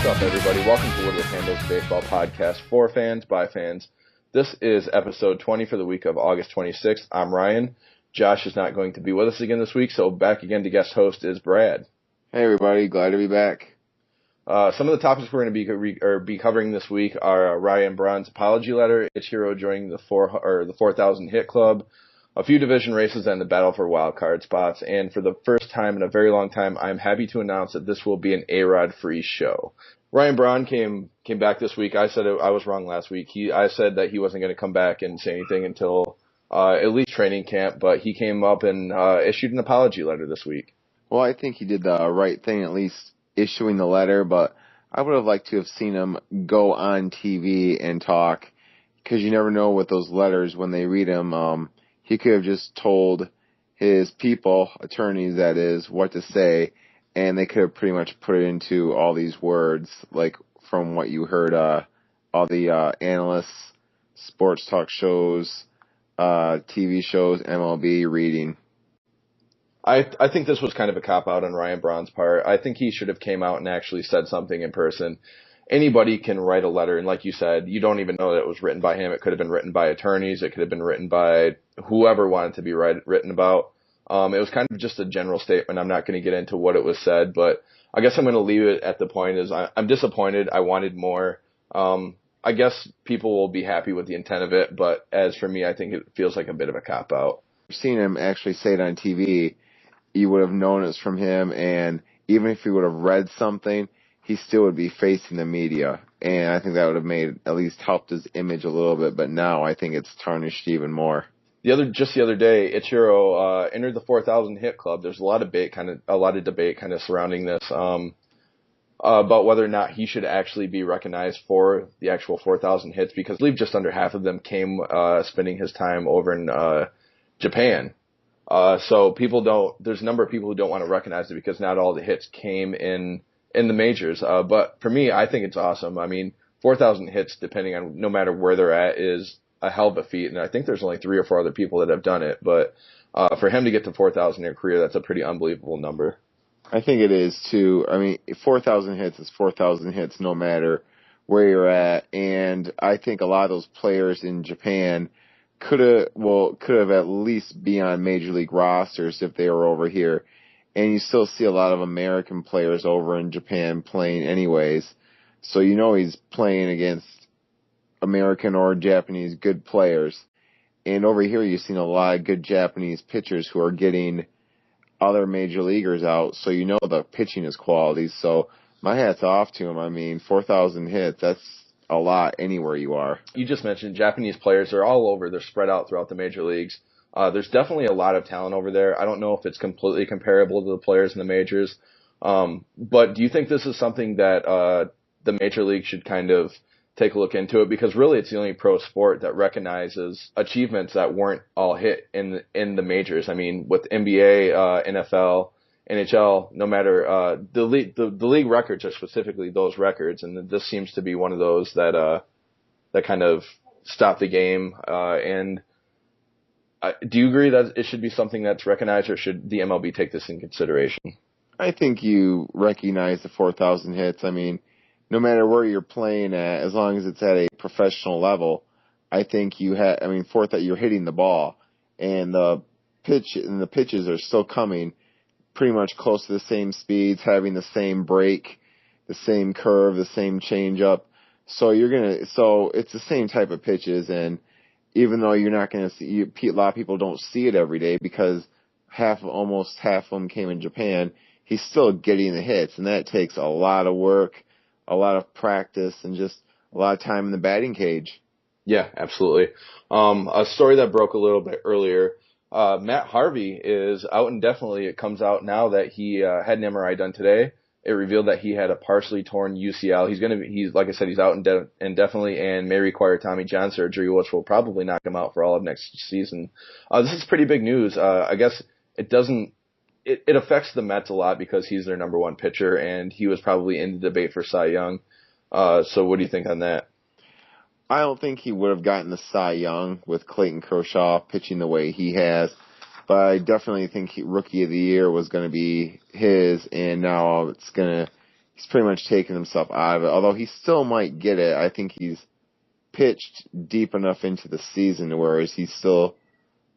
What's up, everybody? Welcome to Woodruff Handles Baseball Podcast for fans, by fans. This is episode 20 for the week of August 26th. I'm Ryan. Josh is not going to be with us again this week, so back again to guest host is Brad. Hey, everybody. Glad to be back. Some of the topics we're going to be covering this week are Ryan Braun's apology letter, Ichiro joining the 4,000 hit club, a few division races, and the battle for wild card spots. And for the first time in a very long time, I'm happy to announce that this will be an A-Rod free show. Ryan Braun came back this week. I said I was wrong last week. I said that he wasn't going to come back and say anything until at least training camp, but he came up and issued an apology letter this week. Well, I think he did the right thing, at least issuing the letter, but I would have liked to have seen him go on TV and talk, because you never know with those letters when they read them. He could have just told his people, attorneys that is, what to say, and they could have pretty much put it into all these words, like from what you heard all the analysts, sports talk shows, TV shows, MLB reading. I think this was kind of a cop-out on Ryan Braun's part. I think he should have came out and actually said something in person. Anybody can write a letter, and like you said, you don't even know that it was written by him. It could have been written by attorneys. It could have been written by whoever wanted to be written about. It was kind of just a general statement. I'm not going to get into what it was said, but I guess I'm going to leave it at the point is I'm disappointed. I wanted more. I guess people will be happy with the intent of it, but as for me, I think it feels like a bit of a cop-out. Seeing him actually say it on TV, you would have known it's from him, and even if he would have read something, he still would be facing the media, and I think that would have at least helped his image a little bit, but now I think it's tarnished even more. The other day, Ichiro entered the 4,000 hit club. There's a lot of debate surrounding this about whether or not he should actually be recognized for the actual 4,000 hits, because I believe just under half of them came spending his time over in Japan. So there's a number of people who don't want to recognize it because not all the hits came in the majors. But for me, I think it's awesome. I mean, 4,000 hits, depending on no matter where they're at, is a hell of a feat. And I think there's only 3 or 4 other people that have done it. But for him to get to 4,000 in a career, that's a pretty unbelievable number. I think it is too. I mean, 4,000 hits is 4,000 hits no matter where you're at. And I think a lot of those players in Japan could have at least be on major league rosters if they were over here. And you still see a lot of American players over in Japan playing anyways. So you know he's playing against American or Japanese good players. And over here you've seen a lot of good Japanese pitchers who are getting other major leaguers out. So you know the pitching is quality. So my hat's off to him. I mean, 4,000 hits, that's a lot anywhere you are. You just mentioned Japanese players are all over. They're spread out throughout the major leagues. There's definitely a lot of talent over there. I don't know if it's completely comparable to the players in the majors. But do you think this is something that the major league should kind of take a look into it? Because really it's the only pro sport that recognizes achievements that weren't all hit in the majors. I mean, with NBA, NFL, NHL, no matter the league records are specifically those records, and this seems to be one of those that kind of stop the game. And do you agree that it should be something that's recognized, or should the MLB take this in consideration? I think you recognize the 4,000 hits. I mean, no matter where you're playing at, as long as it's at a professional level, I think you're hitting the ball, and the pitches are still coming pretty much close to the same speeds, having the same break, the same curve, the same changeup. So it's the same type of pitches, and even though you're not going to see, a lot of people don't see it every day because almost half of them came in Japan, he's still getting the hits, and that takes a lot of work, a lot of practice, and just a lot of time in the batting cage. Yeah, absolutely. A story that broke a little bit earlier, Matt Harvey is out indefinitely. It comes out now that he had an MRI done today. It revealed that he had a partially torn UCL. He's like I said, he's out indefinitely and may require Tommy John surgery, which will probably knock him out for all of next season. This is pretty big news. I guess it affects the Mets a lot because he's their number one pitcher, and he was probably in the debate for Cy Young. So what do you think on that? I don't think he would have gotten the Cy Young with Clayton Kershaw pitching the way he has. But I definitely think Rookie of the Year was going to be his, and now he's pretty much taken himself out of it. Although he still might get it. I think he's pitched deep enough into the season where he still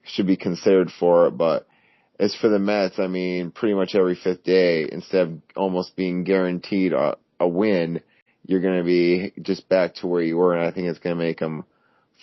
should be considered for it. But as for the Mets, I mean, pretty much every fifth day, instead of almost being guaranteed a win, you're going to be just back to where you were, and I think it's going to make them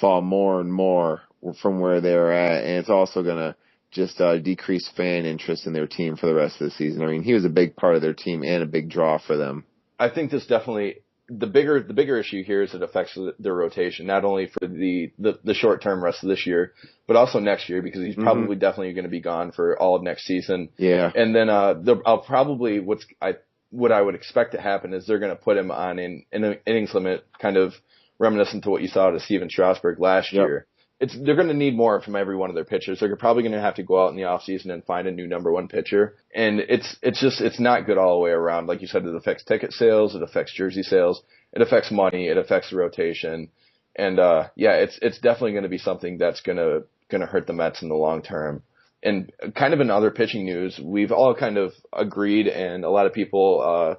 fall more and more from where they're at, and it's also going to just decrease fan interest in their team for the rest of the season. I mean, he was a big part of their team and a big draw for them. I think this definitely the bigger issue here is it affects their rotation, not only for the short term rest of this year, but also next year, because he's probably definitely going to be gone for all of next season. Yeah. And then I'll probably what I would expect to happen is they're going to put him on an innings limit, kind of reminiscent to what you saw to Steven Strasburg last year. They're going to need more from every one of their pitchers. They're probably going to have to go out in the offseason and find a new number one pitcher. And it's not good all the way around. Like you said, it affects ticket sales. It affects jersey sales. It affects money. It affects the rotation. And, it's definitely going to be something that's going to hurt the Mets in the long term. And kind of in other pitching news, we've all kind of agreed, and a lot of people,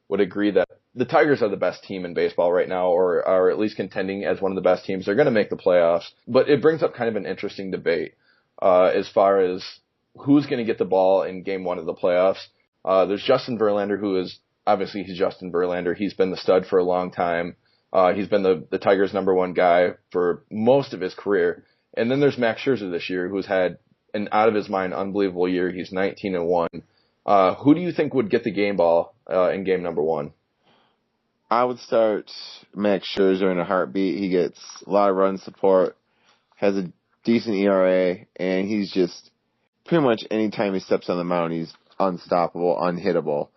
would agree that the Tigers are the best team in baseball right now, or are at least contending as one of the best teams. They're going to make the playoffs, but it brings up kind of an interesting debate as far as who's going to get the ball in Game 1 of the playoffs. There's Justin Verlander, who is obviously he's Justin Verlander. He's been the stud for a long time. He's been the Tigers' number one guy for most of his career. And then there's Max Scherzer this year, who's had an out of his mind unbelievable year. He's 19-1. Who do you think would get the game ball in Game number 1? I would start Max Scherzer in a heartbeat. He gets a lot of run support, has a decent ERA, and he's just pretty much anytime he steps on the mound, he's unstoppable, unhittable,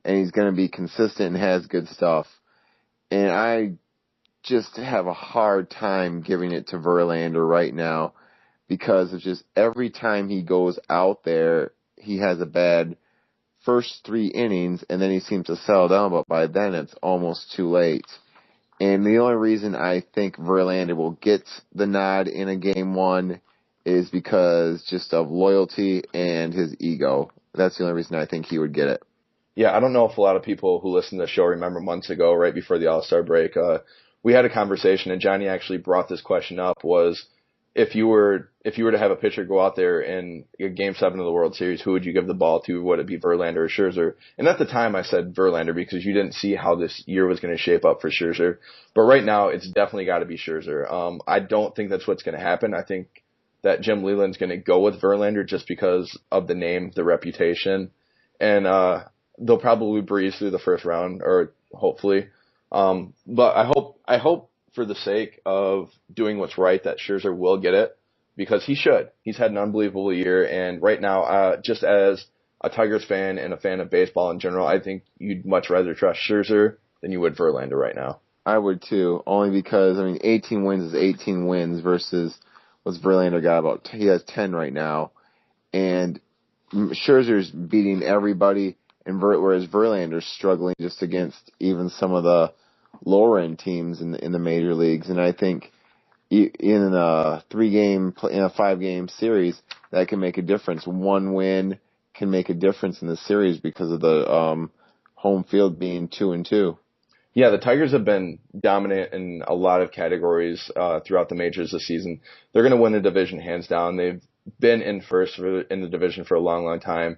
and he's going to be consistent and has good stuff. And I just have a hard time giving it to Verlander right now because of just every time he goes out there, he has a bad first 3 innings, and then he seems to settle down, but by then it's almost too late. And the only reason I think Verlander will get the nod in a Game 1 is because just of loyalty and his ego. That's the only reason I think he would get it. Yeah, I don't know if a lot of people who listen to the show remember months ago, right before the All-Star break, we had a conversation, and Johnny actually brought this question up, was if you were to have a pitcher go out there in Game 7 of the World Series, who would you give the ball to? Would it be Verlander or Scherzer? And at the time I said Verlander because you didn't see how this year was going to shape up for Scherzer. But right now it's definitely got to be Scherzer. I don't think that's what's going to happen. I think that Jim Leyland's going to go with Verlander just because of the name, the reputation. And they'll probably breeze through the first round, or hopefully. But I hope for the sake of doing what's right that Scherzer will get it, because he should. He's had an unbelievable year, and right now, just as a Tigers fan and a fan of baseball in general, I think you'd much rather trust Scherzer than you would Verlander right now. I would too, only because, 18 wins is 18 wins versus what's Verlander got about, he has 10 right now, and Scherzer's beating everybody, and whereas Verlander's struggling just against even some of the lower end teams in the major leagues. And I think in a 5-game series, that can make a difference. One win can make a difference in the series because of the home field being 2-2. Yeah, the Tigers have been dominant in a lot of categories throughout the majors this season. They're going to win the division hands down. They've been in first in the division for a long, long time.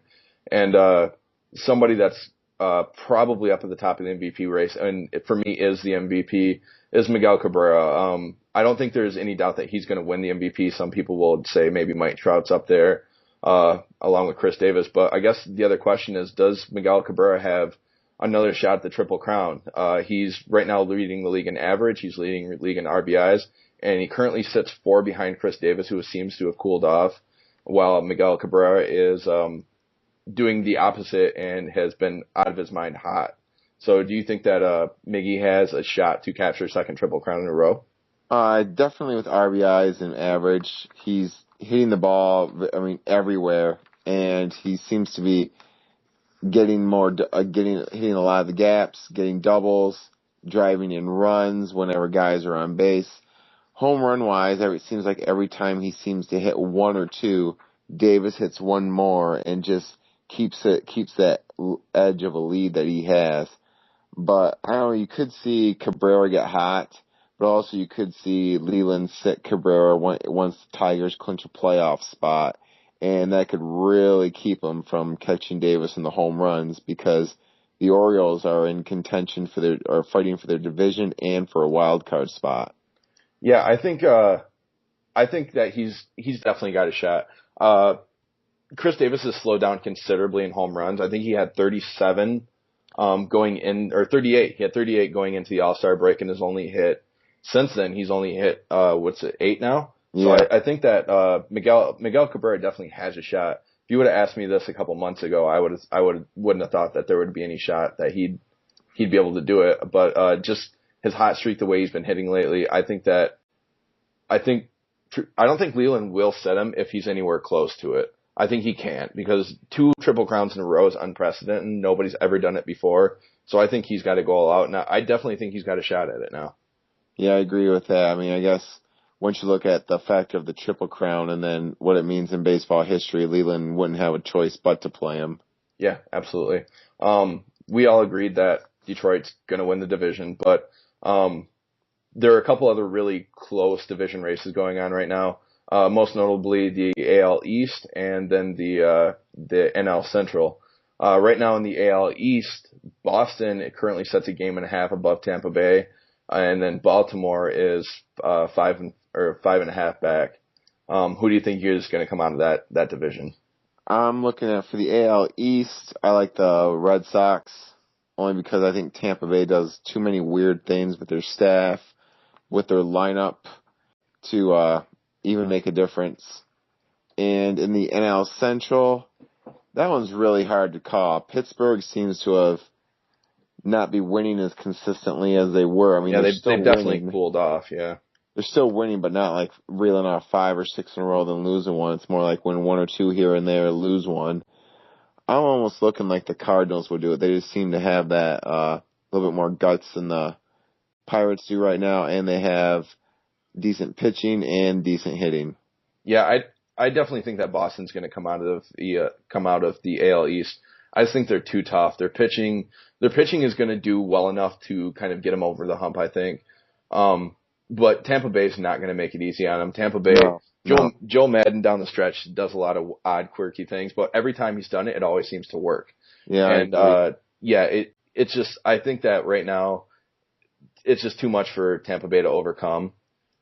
And somebody that's probably up at the top of the MVP race, and for me is the MVP, is Miguel Cabrera. I don't think there's any doubt that he's going to win the MVP. Some people will say maybe Mike Trout's up there along with Chris Davis. But I guess the other question is, does Miguel Cabrera have another shot at the Triple Crown? He's right now leading the league in average. He's leading the league in RBIs, and he currently sits 4 behind Chris Davis, who seems to have cooled off, while Miguel Cabrera is doing the opposite and has been out of his mind hot. So do you think that Miggy has a shot to capture a second Triple Crown in a row? Definitely with RBIs and average. He's hitting the ball, everywhere, and he seems to be getting hitting a lot of the gaps, getting doubles, driving in runs whenever guys are on base. Home run wise, it seems like every time he seems to hit 1 or 2, Davis hits 1 more and just keeps that edge of a lead that he has. But I don't know, you could see Cabrera get hot, but also you could see Leland sit Cabrera once the Tigers clinch a playoff spot, and that could really keep them from catching Davis in the home runs because the Orioles are in contention are fighting for their division and for a wild card spot. Yeah, I think that he's definitely got a shot. Chris Davis has slowed down considerably in home runs. I think he had 37 going in, or 38. He had 38 going into the All-Star break and has only hit, since then, he's only hit, 8 now? Yeah. So I think that Miguel Cabrera definitely has a shot. If you would have asked me this a couple months ago, wouldn't have thought that there would be any shot that he'd be able to do it. But just his hot streak, the way he's been hitting lately, I don't think Leland will set him if he's anywhere close to it. I think he can't, because 2 Triple Crowns in a row is unprecedented and nobody's ever done it before. So I think he's got to go all out. Now, I definitely think he's got a shot at it now. Yeah, I agree with that. I mean, I guess once you look at the factor of the Triple Crown and then what it means in baseball history, Leland wouldn't have a choice but to play him. Yeah, absolutely. We all agreed that Detroit's going to win the division, but there are a couple other really close division races going on right now. Most notably the AL East and then the NL Central. Right now in the AL East, Boston currently sets a game and a half above Tampa Bay, and then Baltimore is 5.5 back. Who do you think is going to come out of that division? I'm looking at, for the AL East, I like the Red Sox, only because I think Tampa Bay does too many weird things with their staff, with their lineup, to even make a difference. And in the NL Central, that one's really hard to call. Pittsburgh seems to have not be winning as consistently as they were. I mean, they've definitely cooled off, yeah. They're still winning, but not like reeling off 5 or 6 in a row, then losing one. It's more like win 1 or 2 here and there, lose one. I'm almost looking like the Cardinals would do it. They just seem to have that little bit more guts than the Pirates do right now, and they have decent pitching and decent hitting. Yeah, I definitely think that Boston's going to come out of the AL East. I just think they're too tough. Their pitching is going to do well enough to kind of get them over the hump, I think. But Tampa Bay's not going to make it easy on them. Tampa Bay, no. Joe Madden down the stretch does a lot of odd, quirky things, but every time he's done it, it always seems to work. Yeah, and it's just, I think that right now it's just too much for Tampa Bay to overcome.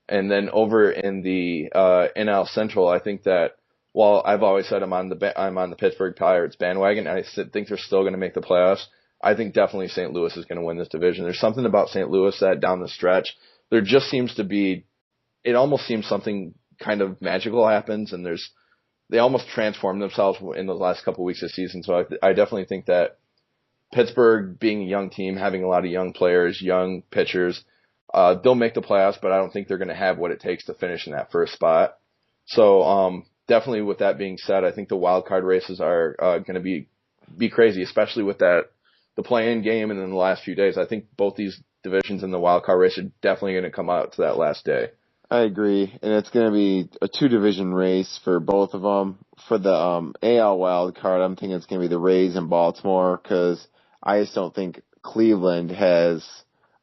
And then over in the NL Central, I think that while I've always said I'm on the Pittsburgh Pirates bandwagon, I think they're still going to make the playoffs. I think definitely St. Louis is going to win this division. There's something about St. Louis that down the stretch, there just seems to be, it almost seems something kind of magical happens, and they almost transform themselves in the last couple of weeks of the season. So I definitely think that Pittsburgh, being a young team, having a lot of young players, young pitchers, they'll make the playoffs, but I don't think they're going to have what it takes to finish in that first spot. So definitely with that being said, I think the wild card races are going to be crazy, especially with the play-in game and in the last few days. I think both these divisions in the wild card race are definitely going to come out to that last day. I agree, and it's going to be a 2-division race for both of them. For the AL wild card, I'm thinking it's going to be the Rays and Baltimore, because I just don't think Cleveland has,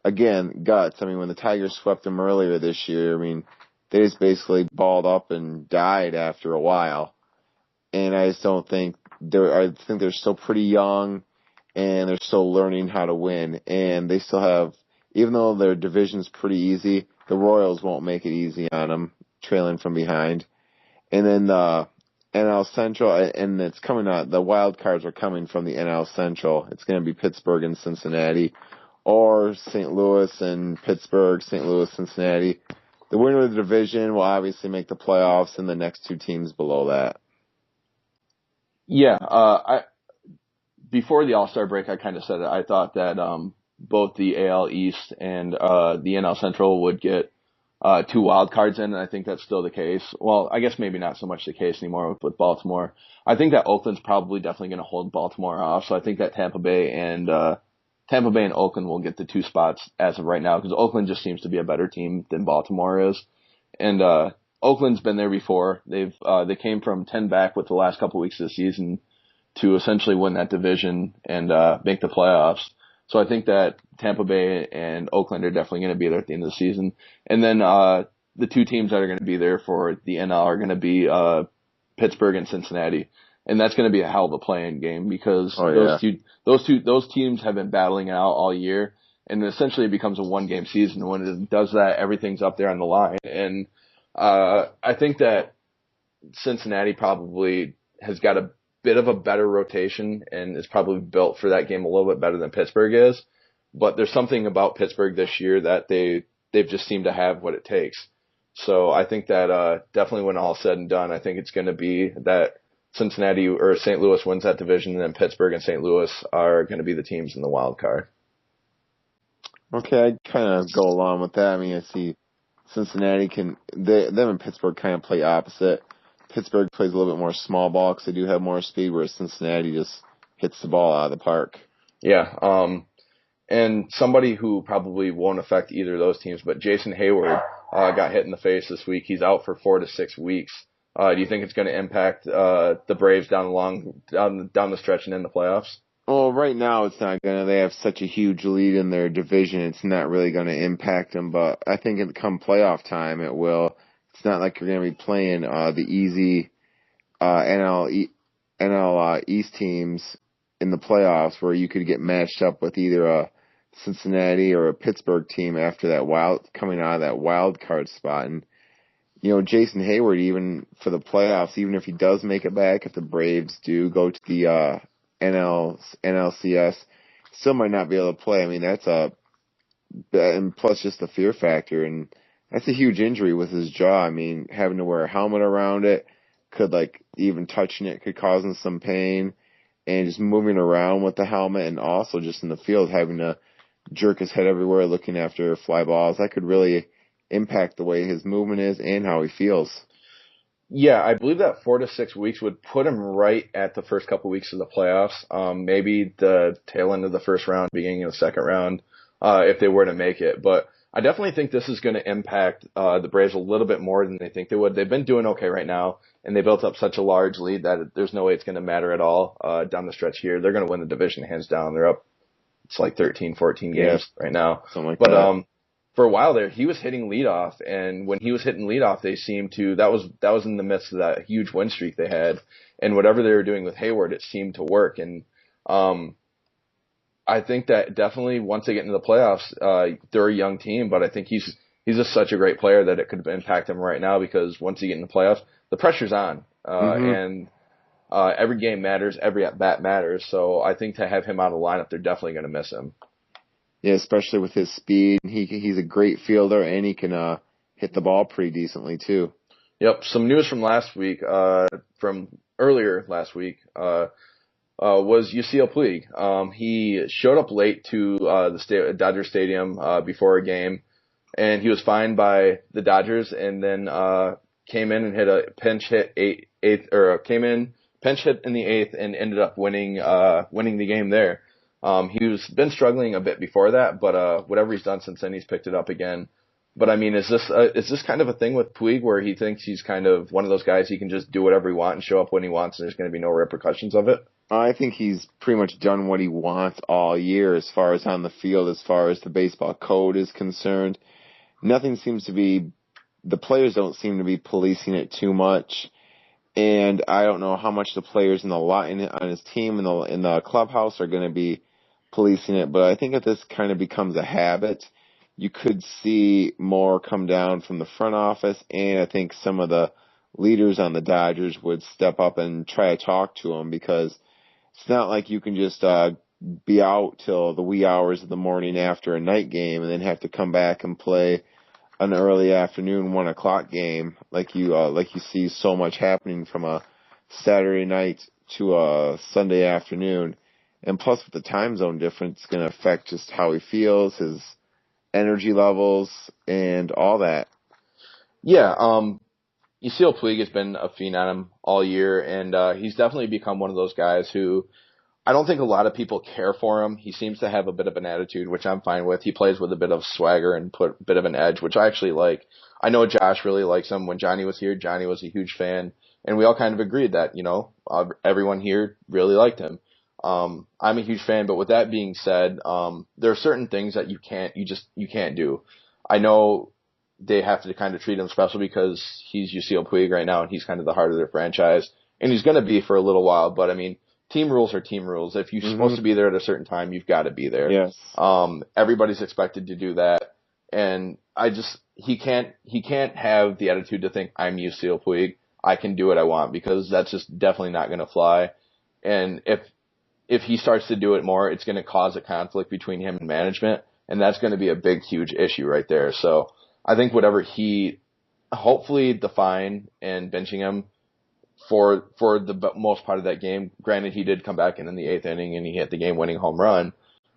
again, guts. I mean, when the Tigers swept them earlier this year, I mean, they just basically balled up and died after a while. And I just don't think I think they're still pretty young, and they're still learning how to win. And they still have, even though their division's pretty easy, the Royals won't make it easy on them, trailing from behind. And then the NL Central, and it's coming out, the wild cards are coming from the NL Central. It's going to be Pittsburgh and Cincinnati, or St. Louis and Pittsburgh, St. Louis, Cincinnati. The winner of the division will obviously make the playoffs, and the next 2 teams below that. Yeah, before the All-Star break, I kind of said it. I thought that both the AL East and the NL Central would get 2 wild cards in, and I think that's still the case. Well, I guess maybe not so much the case anymore with Baltimore. I think that Oakland's probably definitely going to hold Baltimore off, so I think that Tampa Bay and Oakland will get the 2 spots as of right now, because Oakland just seems to be a better team than Baltimore is. And Oakland's been there before. They came from 10 back with the last couple weeks of the season to essentially win that division and make the playoffs. So I think that Tampa Bay and Oakland are definitely going to be there at the end of the season. And then the two teams that are going to be there for the NL are going to be Pittsburgh and Cincinnati. And that's going to be a hell of a play-in game because those teams have been battling it out all year, and essentially it becomes a one-game season. When it does that, everything's up there on the line. And I think that Cincinnati probably has got a bit of a better rotation and is probably built for that game a little bit better than Pittsburgh is. But there's something about Pittsburgh this year that they've just seemed to have what it takes. So I think that definitely when all said and done, I think it's going to be that Cincinnati or St. Louis wins that division, and then Pittsburgh and St. Louis are going to be the teams in the wild card. Okay, I kind of go along with that. I mean, I see Cincinnati them and Pittsburgh kind of play opposite. Pittsburgh plays a little bit more small ball because they do have more speed, whereas Cincinnati just hits the ball out of the park. Yeah, and somebody who probably won't affect either of those teams, but Jason Heyward got hit in the face this week. He's out for 4 to 6 weeks. Do you think it's going to impact the Braves down the stretch and in the playoffs? Well, right now it's not going to. They have such a huge lead in their division. It's not really going to impact them, but I think come playoff time it will. It's not like you're going to be playing the easy NL East teams in the playoffs where you could get matched up with either a Cincinnati or a Pittsburgh team after that coming out of that wild card spot. And Jason Heyward, even for the playoffs, even if he does make it back, if the Braves do go to the NLCS, still might not be able to play. I mean, and plus just the fear factor, and that's a huge injury with his jaw. I mean, having to wear a helmet around it could, even touching it could cause him some pain, and just moving around with the helmet, and also just in the field having to jerk his head everywhere looking after fly balls, that could really impact the way his movement is and how he feels. Yeah, I believe that 4 to 6 weeks would put him right at the first couple weeks of the playoffs. Maybe the tail end of the first round, beginning of the second round, if they were to make it. But I definitely think this is going to impact the Braves a little bit more than they think they would. They've been doing okay right now, and they built up such a large lead that there's no way it's going to matter at all down the stretch here. They're going to win the division hands down. They're up, it's like 13, 14 games right now. Something like that. For a while there, he was hitting leadoff, and when he was hitting leadoff, they seemed to that was in the midst of that huge win streak they had, and whatever they were doing with Heyward, it seemed to work. And I think that definitely once they get into the playoffs, they're a young team, but I think he's just such a great player that it could impact him right now because once you get in the playoffs, the pressure's on, and every game matters, every at bat matters. So I think to have him out of the lineup, they're definitely going to miss him. Yeah, especially with his speed. He's a great fielder, and he can hit the ball pretty decently, too. Yep. Some news from last week, from earlier last week, was Yasiel Puig. He showed up late to the Dodger Stadium before a game, and he was fined by the Dodgers, and then came in and hit a pinch hit pinch hit in the eighth, and ended up winning the game there. He's been struggling a bit before that, but whatever he's done since then, he's picked it up again. But I mean, is this kind of a thing with Puig where he thinks he's kind of one of those guys he can just do whatever he wants and show up when he wants, and there's going to be no repercussions of it? I think he's pretty much done what he wants all year as far as on the field, as far as the baseball code is concerned. The players don't seem to be policing it too much. And I don't know how much the players on his team in the clubhouse are going to be policing it, but I think if this kind of becomes a habit, you could see more come down from the front office, and I think some of the leaders on the Dodgers would step up and try to talk to him, because it's not like you can just be out till the wee hours of the morning after a night game and then have to come back and play an early afternoon 1 o'clock game like you see so much happening from a Saturday night to a Sunday afternoon. And plus, with the time zone difference, it's going to affect just how he feels, his energy levels, and all that. Yeah, Yasiel Puig has been a phenom all year, and he's definitely become one of those guys who I don't think a lot of people care for him. He seems to have a bit of an attitude, which I'm fine with. He plays with a bit of swagger and put a bit of an edge, which I actually like. I know Josh really likes him. When Johnny was here, Johnny was a huge fan, and we all kind of agreed that, everyone here really liked him. I'm a huge fan, but with that being said, there are certain things that you can't do. I know they have to kind of treat him special because he's Yasiel Puig right now and he's kind of the heart of their franchise and he's going to be for a little while, but I mean, team rules are team rules. If you're supposed to be there at a certain time, you've got to be there. Yes. Everybody's expected to do that. And he can't have the attitude to think I'm Yasiel Puig. I can do what I want because that's just definitely not going to fly. And if he starts to do it more, it's going to cause a conflict between him and management. And that's going to be a big, huge issue right there. So I think hopefully the fine and benching him for the most part of that game. Granted, he did come back in the 8th inning and he hit the game-winning home run.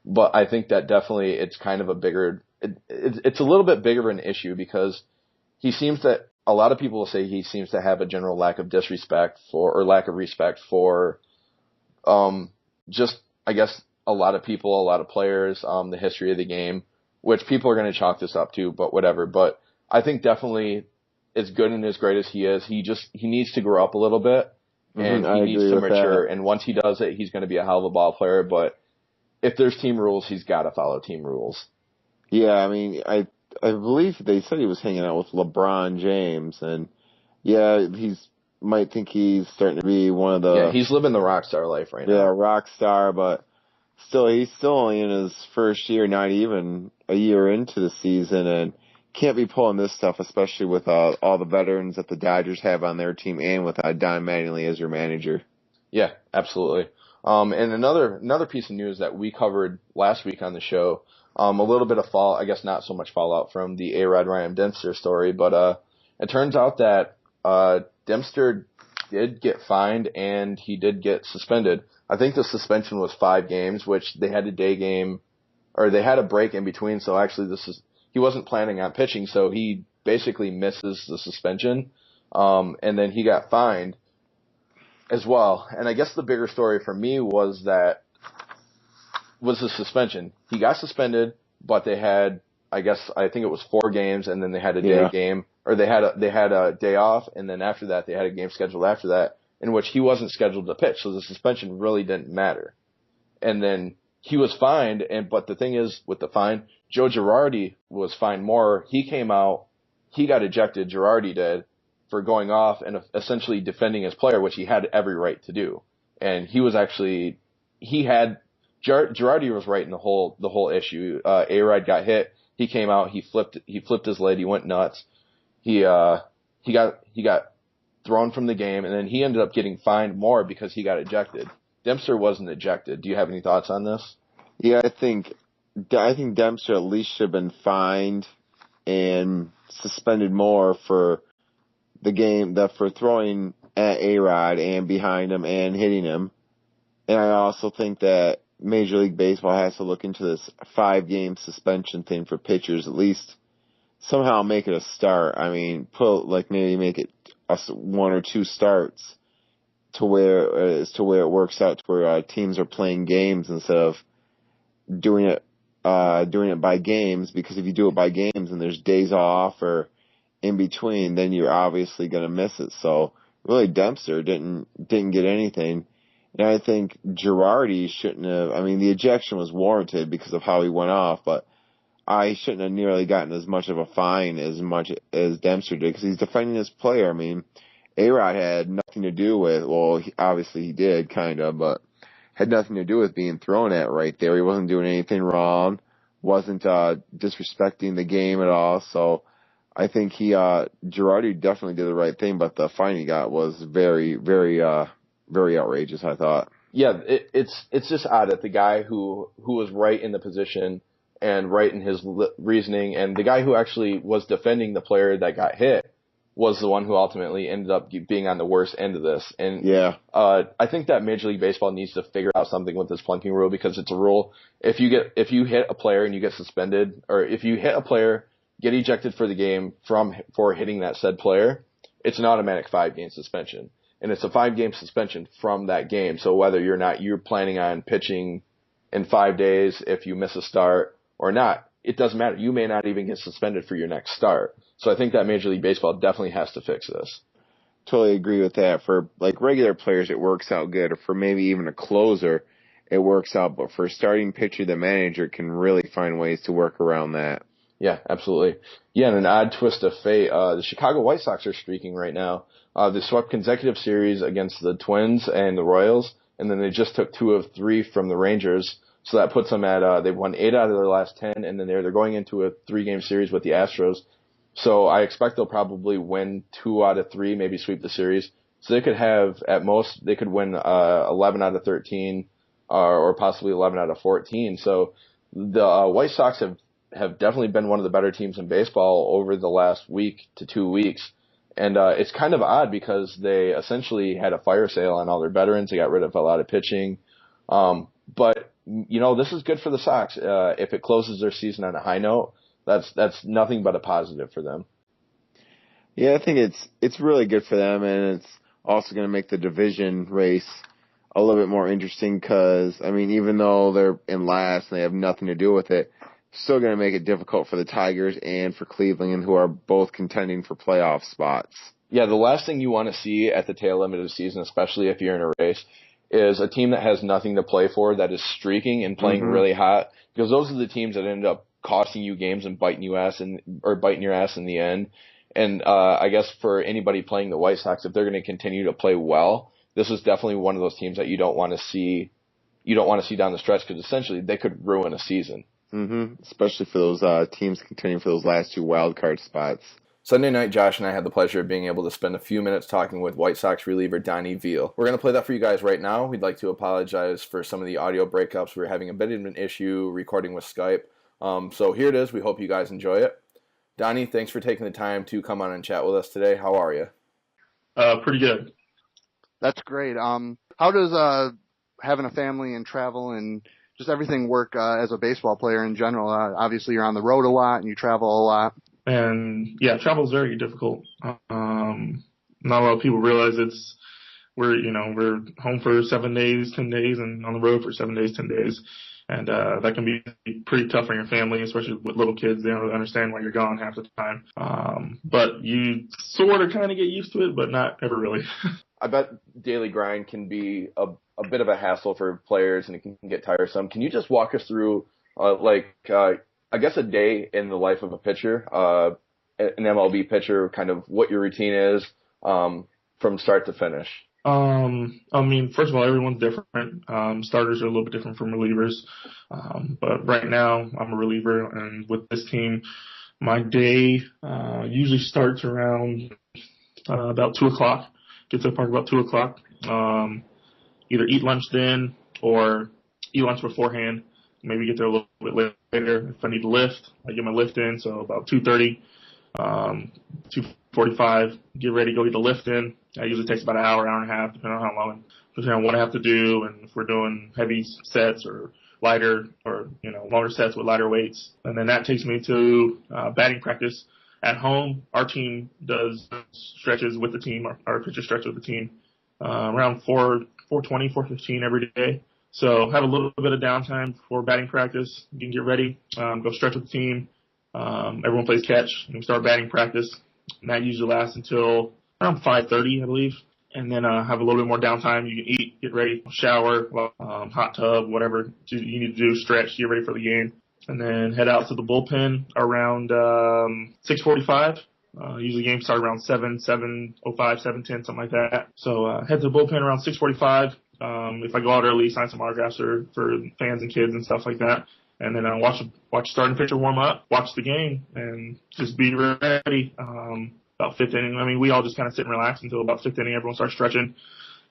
But I think that definitely it's kind of it's a little bit bigger of an issue because a lot of people will say he seems to have a general lack of respect for just, I guess, a lot of people, a lot of players, the history of the game, which people are going to chalk this up to, but whatever. But I think definitely as good and as great as he is, he needs to grow up a little bit and he needs to mature. And once he does it, he's going to be a hell of a ball player. But if there's team rules, he's got to follow team rules. Yeah, I mean, I believe they said he was hanging out with LeBron James, and yeah, might think he's starting to be one of the... Yeah, he's living the rock star life right now. Yeah, rock star, but still, he's still only in his first year, not even a year into the season, and can't be pulling this stuff, especially with all the veterans that the Dodgers have on their team and with Don Mattingly as your manager. Yeah, absolutely. And another piece of news that we covered last week on the show, a little bit of I guess not so much fallout from the A-Rod Ryan Dempster story, but it turns out that Dempster did get fined and he did get suspended. I think the suspension was 5 games, which they had they had a break in between. So actually he wasn't planning on pitching. So he basically misses the suspension. And then he got fined as well. And I guess the bigger story for me was the suspension. He got suspended, but they had, I think it was 4 games and then they had a day game. Or they had a day off, and then after that they had a game scheduled after that, in which he wasn't scheduled to pitch, so the suspension really didn't matter. And then he was fined, but the thing is, with the fine, Joe Girardi was fined more. He came out, he got ejected, Girardi did, for going off and essentially defending his player, which he had every right to do. And Girardi was right in the whole issue. A-Rod got hit, he came out, he flipped his lid, he went nuts. He got thrown from the game, and then he ended up getting fined more because he got ejected. Dempster wasn't ejected. Do you have any thoughts on this? Yeah, I think Dempster at least should have been fined and suspended more for the game for throwing at A-Rod and behind him and hitting him. And I also think that Major League Baseball has to look into this 5-game suspension thing for pitchers, at least. Somehow make it a start. I mean, maybe make it 1 or 2 starts to where it works out to where teams are playing games instead of doing it by games. Because if you do it by games and there's days off or in between, then you're obviously going to miss it. So really, Dempster didn't get anything, and I think Girardi shouldn't have. I mean, the ejection was warranted because of how he went off, but I shouldn't have nearly gotten as much of a fine as much as Dempster did because he's defending his player. I mean, A-Rod had nothing to do with, obviously he did, kind of, but had nothing to do with being thrown at right there. He wasn't doing anything wrong, wasn't disrespecting the game at all. So I think Girardi definitely did the right thing, but the fine he got was very, very, very outrageous, I thought. Yeah, it's just odd that the guy who was right in the position and right in his reasoning, and the guy who actually was defending the player that got hit was the one who ultimately ended up being on the worst end of this. And I think that Major League Baseball needs to figure out something with this plunking rule because it's a rule. If you hit a player and you get suspended, or if you hit a player, get ejected for the game for hitting that said player, it's an automatic 5-game suspension. And it's a 5-game suspension from that game. So whether you're planning on pitching in 5 days, if you miss a start or not, it doesn't matter. You may not even get suspended for your next start. So I think that Major League Baseball definitely has to fix this. Totally agree with that. For regular players, it works out good. Or for maybe even a closer, it works out. But for a starting pitcher, the manager can really find ways to work around that. Yeah, absolutely. Yeah, and an odd twist of fate, the Chicago White Sox are streaking right now. They swept consecutive series against the Twins and the Royals, and then they just took 2 of 3 from the Rangers. So that puts them at, they've won 8 out of their last 10, and then they're going into a 3-game series with the Astros. So I expect they'll probably win 2 out of 3, maybe sweep the series. So they could have, at most, they could win 11 out of 13, or possibly 11 out of 14. So the White Sox have definitely been one of the better teams in baseball over the last week to 2 weeks. And it's kind of odd because they essentially had a fire sale on all their veterans. They got rid of a lot of pitching. But, this is good for the Sox. If it closes their season on a high note, that's nothing but a positive for them. Yeah, I think it's really good for them, and it's also going to make the division race a little bit more interesting because, even though they're in last and they have nothing to do with it, still going to make it difficult for the Tigers and for Cleveland, who are both contending for playoff spots. Yeah, the last thing you want to see at the tail end of the season, especially if you're in a race, is a team that has nothing to play for, that is streaking and playing really hot, because those are the teams that end up costing you games and biting your ass in the end. And I guess for anybody playing the White Sox, if they're going to continue to play well, this is definitely one of those teams that you don't want to see down the stretch, because essentially they could ruin a season. Especially for those teams contending for those last 2 wild card spots. Sunday night, Josh and I had the pleasure of being able to spend a few minutes talking with White Sox reliever Donnie Veal. We're going to play that for you guys right now. We'd like to apologize for some of the audio breakups. We were having a bit of an issue recording with Skype. So here it is. We hope you guys enjoy it. Donnie, thanks for taking the time to come on and chat with us today. How are you? Pretty good. That's great. How does having a family and travel and just everything work as a baseball player in general? Obviously, you're on the road a lot and you travel a lot. And yeah, travel is very difficult. Not a lot of people realize we're home for 7 days, 10 days, and on the road for 7 days, 10 days. And that can be pretty tough on your family, especially with little kids. They don't really understand why you're gone half the time. But you sort of kind of get used to it, but not ever really. I bet daily grind can be a bit of a hassle for players, and it can get tiresome. Can you just walk us through, I guess, a day in the life of a pitcher, an MLB pitcher, kind of what your routine is from start to finish? First of all, everyone's different. Starters are a little bit different from relievers. But right now, I'm a reliever, and with this team, my day usually starts around about 2 o'clock. Get to the park about 2 o'clock. Either eat lunch then or eat lunch beforehand. Maybe get there a little bit later. If I need to lift, I get my lift in. So about 2:30, 2:45, get ready, go get the lift in. That usually takes about an hour, hour and a half, depending on how long, depending on what I have to do, and if we're doing heavy sets or lighter or longer sets with lighter weights. And then that takes me to batting practice. At home, our team does stretches with the team. Our pitcher stretches with the team around 4:20, 4:15 every day. So have a little bit of downtime before batting practice. You can get ready, go stretch with the team. Everyone plays catch, and we start batting practice. And that usually lasts until around 5:30, I believe. And then have a little bit more downtime. You can eat, get ready, shower, hot tub, whatever you need to do, stretch, get ready for the game. And then head out to the bullpen around 6:45. Usually games start around 7:05, 7:10, something like that. So head to the bullpen around 6:45. If I go out early, sign some autographs for fans and kids and stuff like that. And then watch starting pitcher warm up, watch the game, and just be ready. About fifth inning, we all just kind of sit and relax until about fifth inning. Everyone starts stretching,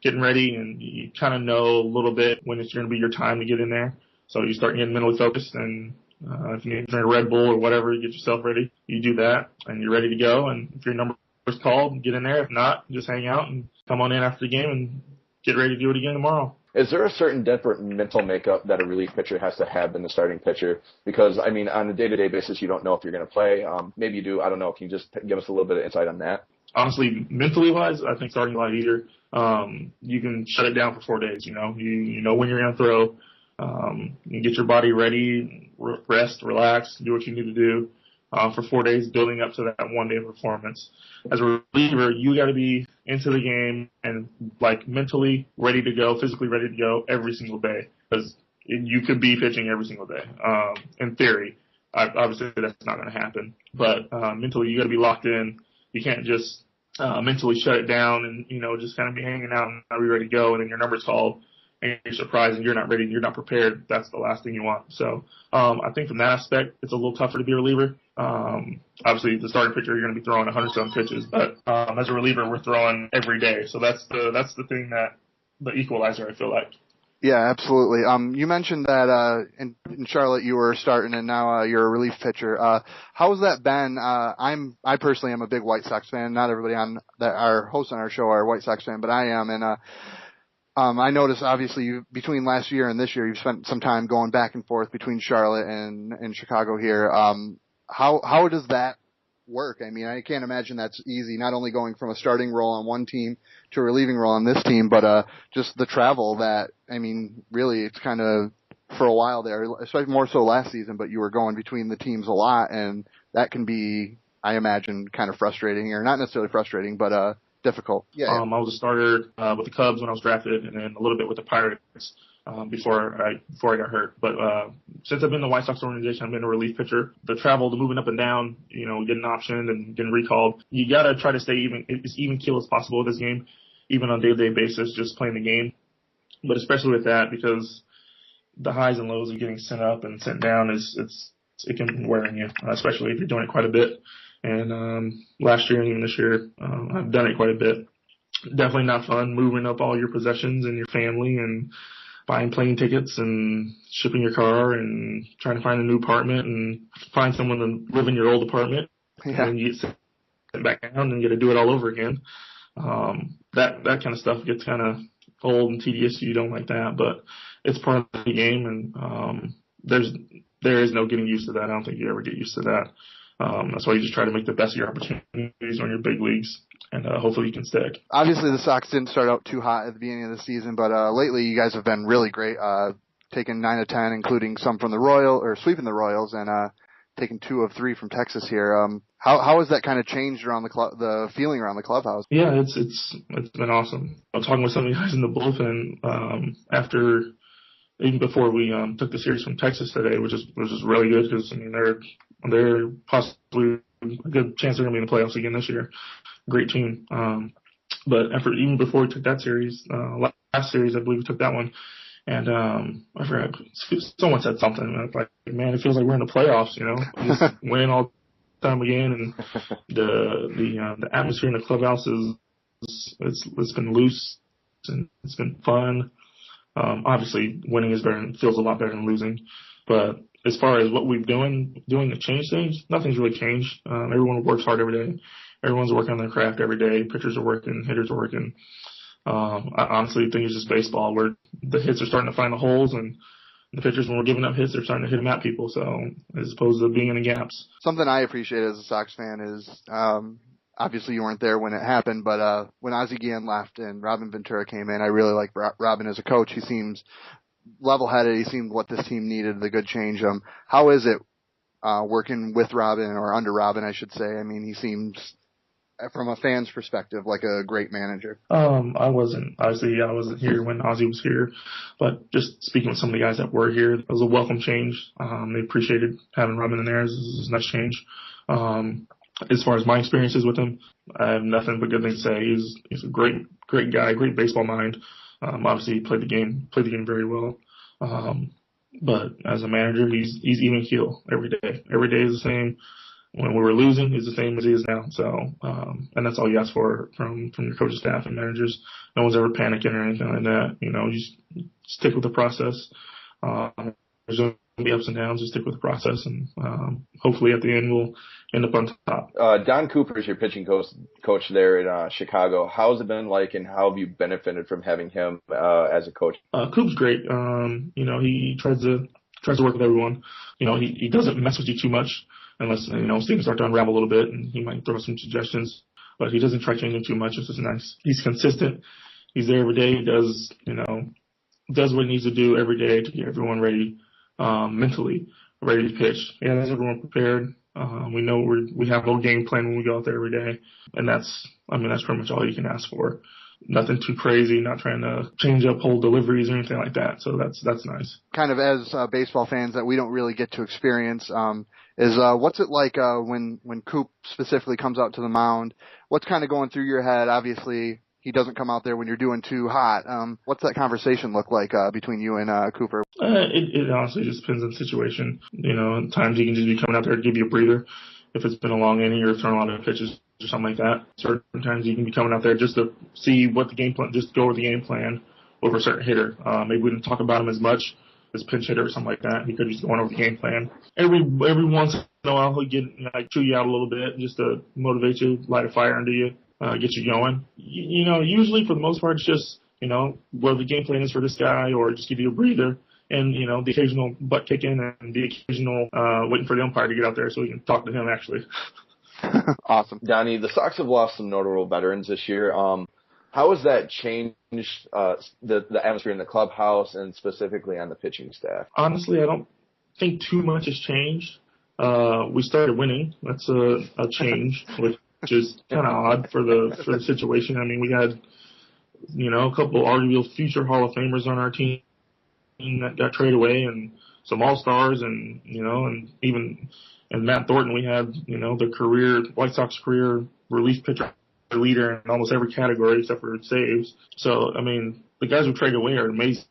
getting ready, and you kind of know a little bit when it's going to be your time to get in there. So you start getting mentally focused, and if you need to drink a Red Bull or whatever, you get yourself ready. You do that, and you're ready to go. And if your number is called, get in there. If not, just hang out and come on in after the game and get ready to do it again tomorrow. Is there a certain different mental makeup that a relief pitcher has to have than the starting pitcher? Because, on a day-to-day basis, you don't know if you're going to play. Maybe you do. I don't know. Can you just give us a little bit of insight on that? Honestly, mentally-wise, I think starting a lot easier. You can shut it down for 4 days, You know when you're going to throw. You get your body ready, rest, relax, do what you need to do for 4 days building up to that 1 day of performance. As a reliever, you got to be into the game and like mentally ready to go, physically ready to go every single day. Because you could be pitching every single day, in theory. Obviously, that's not going to happen. But mentally, you got to be locked in. You can't just mentally shut it down and, just kind of be hanging out and not be ready to go. And then your number's called and you're surprised and you're not ready, you're not prepared. That's the last thing you want. So I think from that aspect, it's a little tougher to be a reliever. Obviously, the starting pitcher, you're going to be throwing 100-some pitches. But as a reliever, we're throwing every day. So that's the thing that the equalizer, I feel like. Yeah, absolutely. You mentioned that in Charlotte you were starting and now you're a relief pitcher. How's that been? I personally am a big White Sox fan. Not everybody our hosts on our show are White Sox fan, but I am. And I noticed obviously between last year and this year you've spent some time going back and forth between Charlotte and Chicago here. How does that work? I mean, I can't imagine that's easy, not only going from a starting role on one team to a relieving role on this team, but just the travel that, I mean, really it's kind of for a while there, especially more so last season, but you were going between the teams a lot, and that can be, I imagine, kind of frustrating, or not necessarily frustrating, but difficult. Yeah. I was a starter with the Cubs when I was drafted, and then a little bit with the Pirates before I got hurt. But since I've been in the White Sox organization, I've been a relief pitcher. The travel, the moving up and down, getting optioned and getting recalled. You got to try to stay as even keel as possible with this game, even on a day-to-day basis, just playing the game. But especially with that, because the highs and lows of getting sent up and sent down it can wear on you, especially if you're doing it quite a bit. And last year and even this year, I've done it quite a bit. Definitely not fun moving up all your possessions and your family and buying plane tickets and shipping your car and trying to find a new apartment and find someone to live in your old apartment. Yeah. And you get sent back down and you got to do it all over again. That kind of stuff gets kind of old and tedious. You don't like that, but it's part of the game, and there is no getting used to that. I don't think you ever get used to that. That's why you just try to make the best of your opportunities on your big leagues, and hopefully you can stick. Obviously, the Sox didn't start out too hot at the beginning of the season, but lately you guys have been really great, taking 9 of 10, including some from the sweeping the Royals, and taking 2 of 3 from Texas here. How has that kind of changed around the feeling around the clubhouse? Yeah, it's been awesome. I'm talking with some of the guys in the bullpen after. Even before we took the series from Texas today, which is really good because they're possibly a good chance they're going to be in the playoffs again this year. Great team. But even before we took that series, last series I believe we took that one, and I forgot, someone said something. And I was like, man, it feels like we're in the playoffs. Just win all the time again, and the atmosphere in the clubhouse it's been loose and it's been fun. Obviously, winning feels a lot better than losing. But as far as what we've doing to change things, nothing's really changed. Everyone works hard every day. Everyone's working on their craft every day. Pitchers are working, hitters are working. I honestly think it's just baseball where the hits are starting to find the holes, and the pitchers, when we're giving up hits, they're starting to hit them at people. So as opposed to being in the gaps. Something I appreciate as a Sox fan is obviously you weren't there when it happened, but when Ozzie Guillen left and Robin Ventura came in, I really like Robin as a coach. He seems level-headed. He seemed what this team needed, the good change. How is it working with Robin, or under Robin, I should say? I mean, he seems, from a fan's perspective, like a great manager. I wasn't here when Ozzie was here, but just speaking with some of the guys that were here, it was a welcome change. They appreciated having Robin in there. It was a nice change. As far as my experiences with him, I have nothing but good things to say. He's a great guy, great baseball mind. Obviously, he played the game very well. But as a manager, he's even keel every day. Every day is the same. When we were losing, he's the same as he is now. So, and that's all you ask for from your coaching staff and managers. No one's ever panicking or anything like that. You just stick with the process. There's going to be ups and downs. Just stick with the process, and hopefully at the end we'll end up on top. Don Cooper is your pitching coach there in Chicago. How's it been like, and how have you benefited from having him as a coach? Coop's great. He tries to work with everyone. He doesn't mess with you too much unless things start to unravel a little bit, and he might throw some suggestions. But he doesn't try changing too much. It's just nice. He's consistent. He's there every day. He does what he needs to do every day to get everyone ready, mentally ready to pitch. He has everyone prepared. We know we have a little game plan when we go out there every day, and that's pretty much all you can ask for. Nothing too crazy, not trying to change up whole deliveries or anything like that. So that's nice. Kind of as baseball fans that we don't really get to experience, is what's it like when Coop specifically comes out to the mound? What's kind of going through your head? Obviously, he doesn't come out there when you're doing too hot. What's that conversation look like between you and Cooper? It honestly just depends on the situation. At times he can just be coming out there to give you a breather if it's been a long inning or throwing a lot of pitches or something like that. Certain times you can be coming out there just to see what the game plan, just go over the game plan over a certain hitter. Maybe we didn't talk about him as much as pinch hitter or something like that. He could just go on over the game plan. Every once in a while he'll get chew you out a little bit just to motivate you, light a fire under you, get you going. Usually for the most part it's just what the game plan is for this guy, or just give you a breather. And, the occasional butt kicking and the occasional waiting for the umpire to get out there so we can talk to him, actually. Awesome. Donnie, the Sox have lost some notable veterans this year. How has that changed the atmosphere in the clubhouse and specifically on the pitching staff? Honestly, I don't think too much has changed. We started winning. That's a change, which is kind of odd for the situation. I mean, we had, a couple arguable future Hall of Famers on our team that got traded away, and some all-stars, and Matt Thornton, we had, the White Sox career relief pitcher leader in almost every category except for saves. So, the guys who traded away are amazing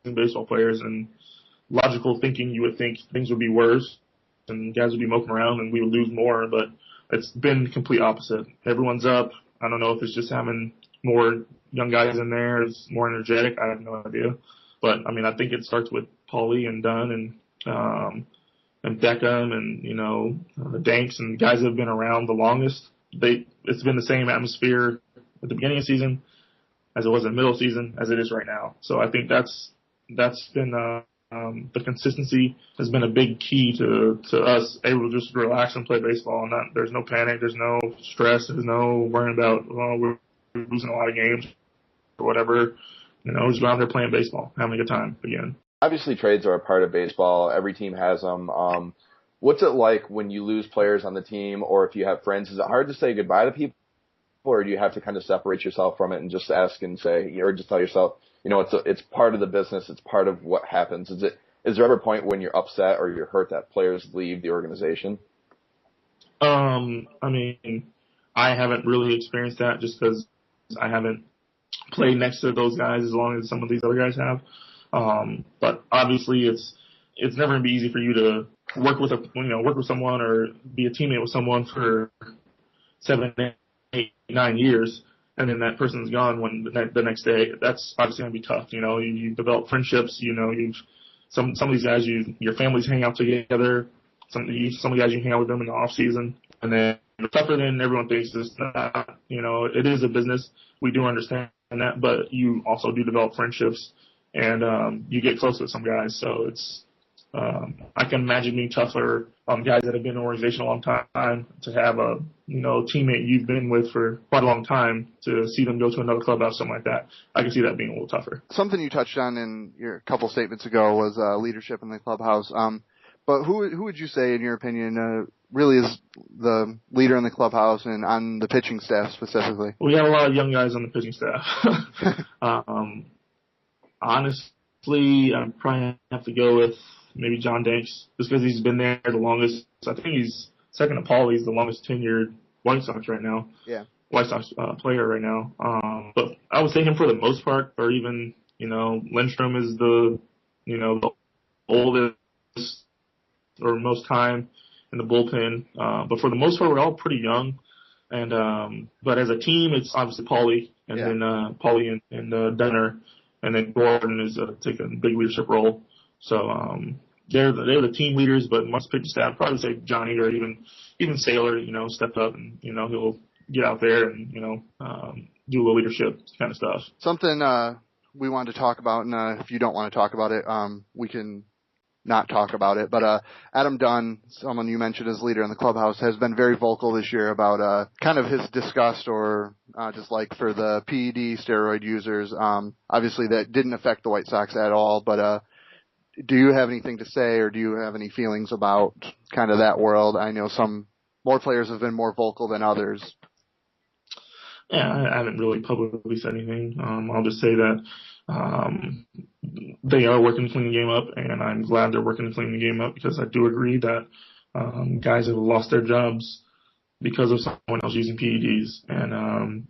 baseball players, and logical thinking, you would think things would be worse and guys would be moping around and we would lose more, but it's been the complete opposite. Everyone's up. I don't know if it's just having more young guys in there, it's more energetic. I have no idea. But, I think it starts with Paulie and Dunn and Beckham and, Danks and guys that have been around the longest. It's been the same atmosphere at the beginning of the season as it was in the middle of the season as it is right now. So I think that's been the consistency has been a big key to us able to just relax and play baseball. And there's no panic, there's no stress, there's no worrying about, we're losing a lot of games or whatever. Just go out there playing baseball, having a good time again. Obviously, trades are a part of baseball. Every team has them. What's it like when you lose players on the team, or if you have friends? Is it hard to say goodbye to people, or do you have to kind of separate yourself from it and just ask and say, or just tell yourself, it's part of the business, it's part of what happens? Is there ever a point when you're upset or you're hurt that players leave the organization? I haven't really experienced that just because I haven't played next to those guys as long as some of these other guys have. But obviously it's never gonna be easy for you to work with someone or be a teammate with someone for 7, 8, 9 years, and then that person's gone when the next day. That's obviously gonna be tough. You develop friendships. Some of these guys, your families hang out together. Some of the guys you hang out with them in the off season, and then it's tougher than everyone thinks. It's not. It is a business. We do understand that, but you also do develop friendships, and you get close with some guys. So it's I can imagine being tougher on guys that have been in the organization a long time to have a teammate you've been with for quite a long time to see them go to another clubhouse, something like that. I can see that being a little tougher. Something you touched on in your couple statements ago was leadership in the clubhouse. But who would you say, in your opinion, really is the leader in the clubhouse and on the pitching staff specifically? We have a lot of young guys on the pitching staff. Honestly, I probably have to go with maybe John Danks, just because he's been there the longest. I think he's second to Paulie. He's the longest tenured White Sox right now. Yeah. White Sox player right now. But I would say him for the most part, or even Lindstrom is the oldest or most time in the bullpen. But for the most part, we're all pretty young. And but as a team, it's obviously Paulie, and then Paulie and Dunner, and then Gordon is taking a big leadership role. So they're the team leaders, but most pitching staff, probably say Johnny or even Saylor, stepped up and he'll get out there and do a little leadership kind of stuff. Something we wanted to talk about, and if you don't want to talk about it, we can not talk about it. But Adam Dunn, someone you mentioned as leader in the clubhouse, has been very vocal this year about kind of his disgust or dislike for the PED steroid users. Obviously, that didn't affect the White Sox at all, but do you have anything to say, or do you have any feelings about kind of that world? I know some more players have been more vocal than others. Yeah, I haven't really publicly said anything. I'll just say that they are working to clean the game up, and I'm glad they're working to clean the game up, because I do agree that guys have lost their jobs because of someone else using PEDs, and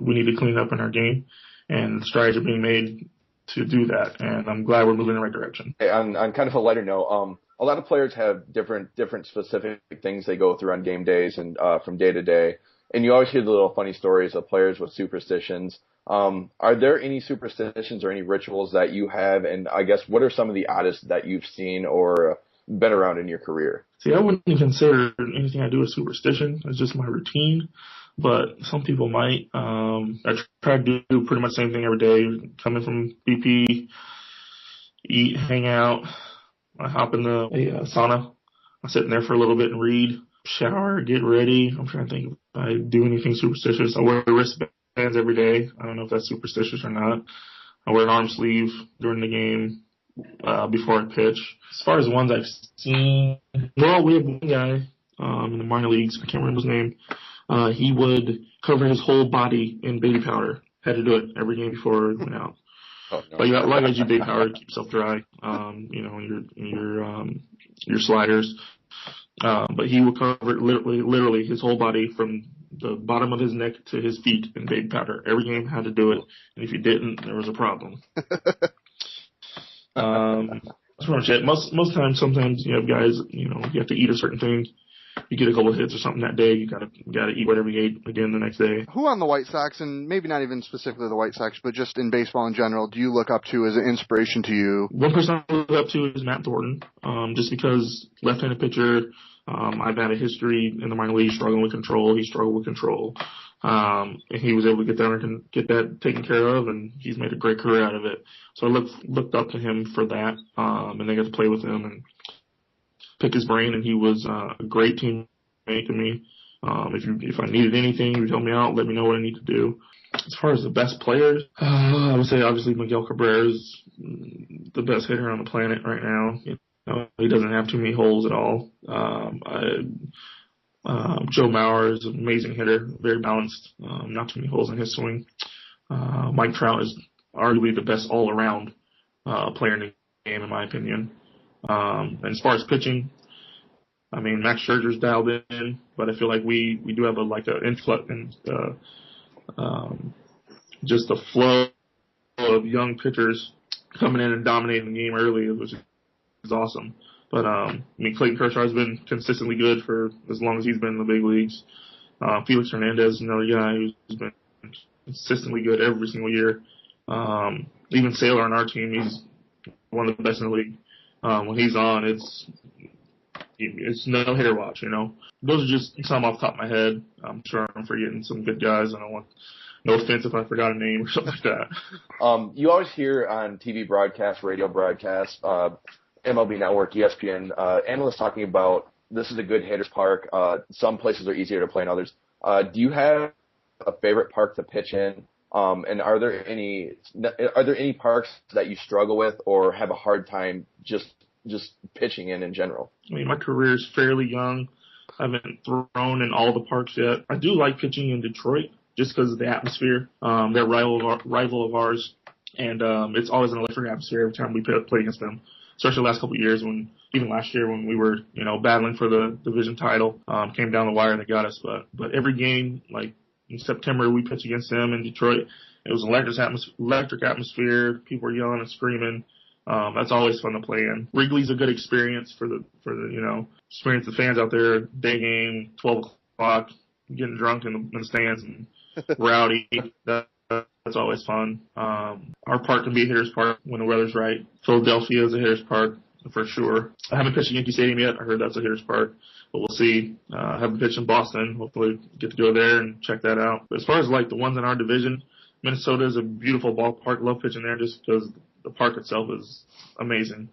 we need to clean up in our game, and strides are being made to do that, and I'm glad we're moving in the right direction. Hey, on kind of a lighter note, a lot of players have different specific things they go through on game days and from day to day, and you always hear the little funny stories of players with superstitions. Are there any superstitions or any rituals that you have, and I guess what are some of the oddest that you've seen or been around in your career? See, I wouldn't consider anything I do a superstition. It's just my routine. But some people might. I try to do pretty much the same thing every day. Coming from BP, eat, hang out. I hop in the sauna. I sit in there for a little bit and read. Shower, get ready. I'm trying to think if I do anything superstitious. I wear wristbands every day. I don't know if that's superstitious or not. I wear an arm sleeve during the game before I pitch. As far as the ones I've seen, well, we have one guy in the minor leagues. I can't remember his name. He would cover his whole body in baby powder. Had to do it every game before it went out. Oh, no. But you got a lot of guys use baby powder to keep yourself dry. Your sliders. But he would cover literally his whole body from the bottom of his neck to his feet in baby powder. Every game had to do it, and if you didn't, there was a problem. That's pretty much it. Most times, sometimes you have guys, you have to eat a certain thing. You get a couple of hits or something that day, you gotta eat whatever you ate again the next day. Who on the White Sox, and maybe not even specifically the White Sox, but just in baseball in general, do you look up to as an inspiration to you? One person I look up to is Matt Thornton, just because left-handed pitcher. I've had a history in the minor league struggling with control. He struggled with control. And he was able to get that taken care of, and he's made a great career out of it. So I looked up to him for that, and I got to play with him and pick his brain, and he was a great teammate to me. If I needed anything, he would help me out, let me know what I need to do. As far as the best players, I would say obviously Miguel Cabrera is the best hitter on the planet right now. He doesn't have too many holes at all. Joe Mauer is an amazing hitter, very balanced, not too many holes in his swing. Mike Trout is arguably the best all-around player in the game, in my opinion. And as far as pitching, I mean, Max Scherzer's dialed in, but I feel like we do have an influx and just a flow of young pitchers coming in and dominating the game early, which is awesome. But Clayton Kershaw has been consistently good for as long as he's been in the big leagues. Felix Hernandez is another guy who's been consistently good every single year. Even Saylor on our team, he's one of the best in the league. When he's on, it's no hitter watch, Those are just some off the top of my head. I'm sure I'm forgetting some good guys. I don't want no offense if I forgot a name or something like that. You always hear on TV broadcasts, radio broadcasts, MLB Network, ESPN, analysts talking about this is a good hitter's park. Some places are easier to play than others. Do you have a favorite park to pitch in? And are there any parks that you struggle with or have a hard time just pitching in general? I mean, my career is fairly young. I haven't thrown in all the parks yet. I do like pitching in Detroit just because of the atmosphere. They're rival of ours, and it's always an electric atmosphere every time we play against them. Especially the last couple of years, even last year when we were, battling for the division title, came down the wire and they got us. But every game, like in September, we pitched against them in Detroit. It was an electric atmosphere. People were yelling and screaming. That's always fun to play in. Wrigley's a good experience for the experience the fans out there. Day game, 12 o'clock, getting drunk in the stands and rowdy. That's always fun. Our park can be a hitter's park when the weather's right. Philadelphia is a hitter's park for sure. I haven't pitched at Yankee Stadium yet. I heard that's a hitter's park, but we'll see. I haven't pitched in Boston. Hopefully get to go there and check that out. But as far as like the ones in our division, Minnesota is a beautiful ballpark. Love pitching there just because the park itself is amazing.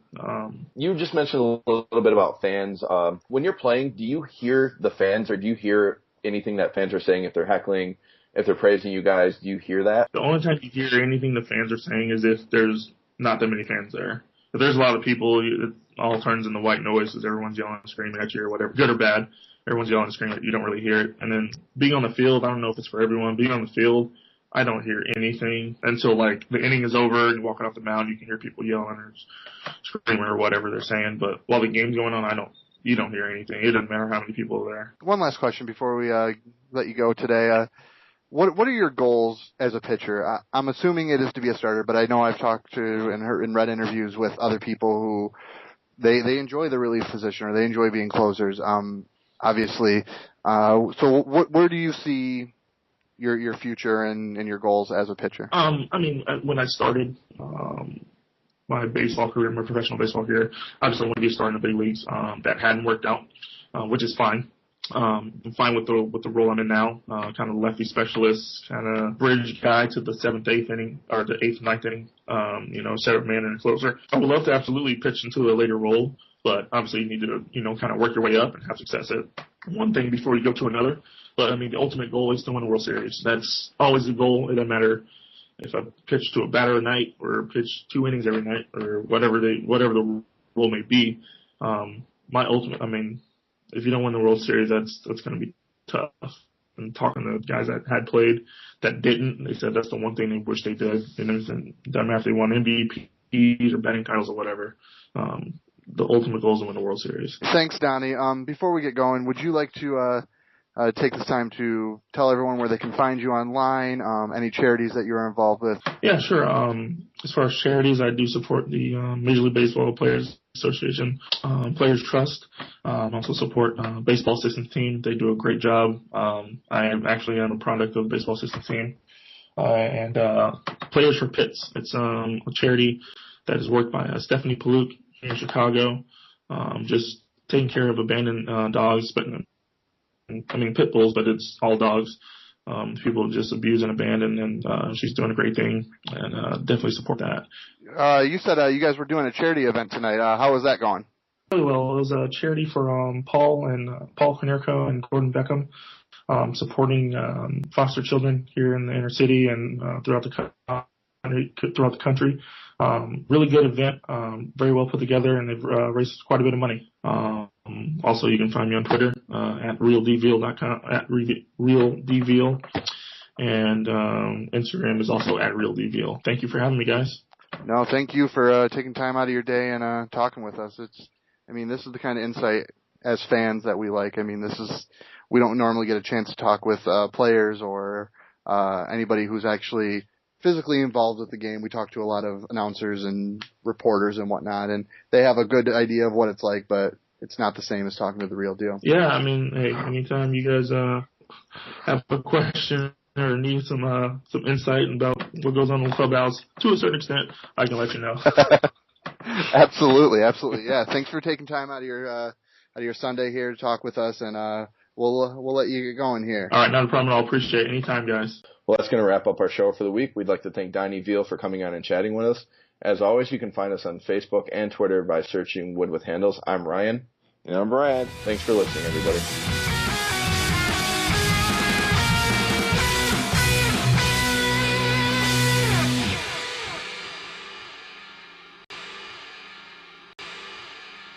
You just mentioned a little bit about fans. When you're playing, do you hear the fans or do you hear anything that fans are saying if they're heckling? If they're praising you guys, do you hear that? The only time you hear anything the fans are saying is if there's not that many fans there. But there's a lot of people, it all turns into white noise because everyone's yelling and screaming at you or whatever, good or bad. Everyone's yelling and screaming at you, don't really hear it. And then being on the field, I don't know if it's for everyone. Being on the field, I don't hear anything until like the inning is over and you're walking off the mound. You can hear people yelling or screaming or whatever they're saying. But while the game's going on, you don't hear anything. It doesn't matter how many people are there. One last question before we let you go today. What are your goals as a pitcher? I'm assuming it is to be a starter, but I know I've talked to and read interviews with other people who they enjoy the relief position or they enjoy being closers. Obviously. So where do you see your future and your goals as a pitcher? I mean, when I started my baseball career, my professional baseball career, I just wanted to be starting in the big leagues. That hadn't worked out, which is fine. I'm fine with the role I'm in now, kind of lefty specialist, kind of bridge guy to the 7th, 8th inning, or the 8th, 9th inning, setup man and closer. I would love to absolutely pitch into a later role, but obviously you need to, kind of work your way up and have success at one thing before you go to another. But I mean, the ultimate goal is to win the World Series. That's always the goal. It doesn't matter if I pitch to a batter a night or pitch 2 innings every night or whatever the role may be. My ultimate, I mean, if you don't win the World Series, that's going to be tough. And talking to guys that had played that didn't, they said that's the one thing they wish they did. And it doesn't matter if they won MVPs or batting titles or whatever. The ultimate goal is to win the World Series. Thanks, Donnie. Before we get going, would you like to take this time to tell everyone where they can find you online, any charities that you're involved with? Yeah, sure. As far as charities, I do support the Major League Baseball Players Association, Players Trust. Also support Baseball Assistance Team. They do a great job. I am a product of the Baseball Assistance Team. And Players for Pits. It's a charity that is worked by Stephanie Puig here in Chicago, just taking care of abandoned dogs, but pit bulls, but it's all dogs. People just abuse and abandon, and she's doing a great thing, and definitely support that. You said you guys were doing a charity event tonight. How was that going? Really well. It was a charity for Paul Konerko and Gordon Beckham, supporting foster children here in the inner city and throughout the country. Really good event, very well put together, and they've raised quite a bit of money. Also, you can find me on Twitter at realdveal.com, at realdveal, and Instagram is also at realdveal. Thank you for having me, guys. No, thank you for taking time out of your day and talking with us. This is the kind of insight as fans that we like. We don't normally get a chance to talk with players or anybody who's actually physically involved with the game. We talk to a lot of announcers and reporters and whatnot, and they have a good idea of what it's like, but it's not the same as talking to the real deal. Yeah, hey, anytime you guys have a question or need some insight about what goes on in the clubhouse, to a certain extent, I can let you know. Absolutely. Yeah, thanks for taking time out of your Sunday here to talk with us, and we'll let you get going here. All right, not a problem at all. Appreciate it. Anytime, guys. Well, that's going to wrap up our show for the week. We'd like to thank Donnie Veal for coming on and chatting with us. As always, you can find us on Facebook and Twitter by searching Wood with Handles. I'm Ryan. And I'm Brad. Thanks for listening, everybody.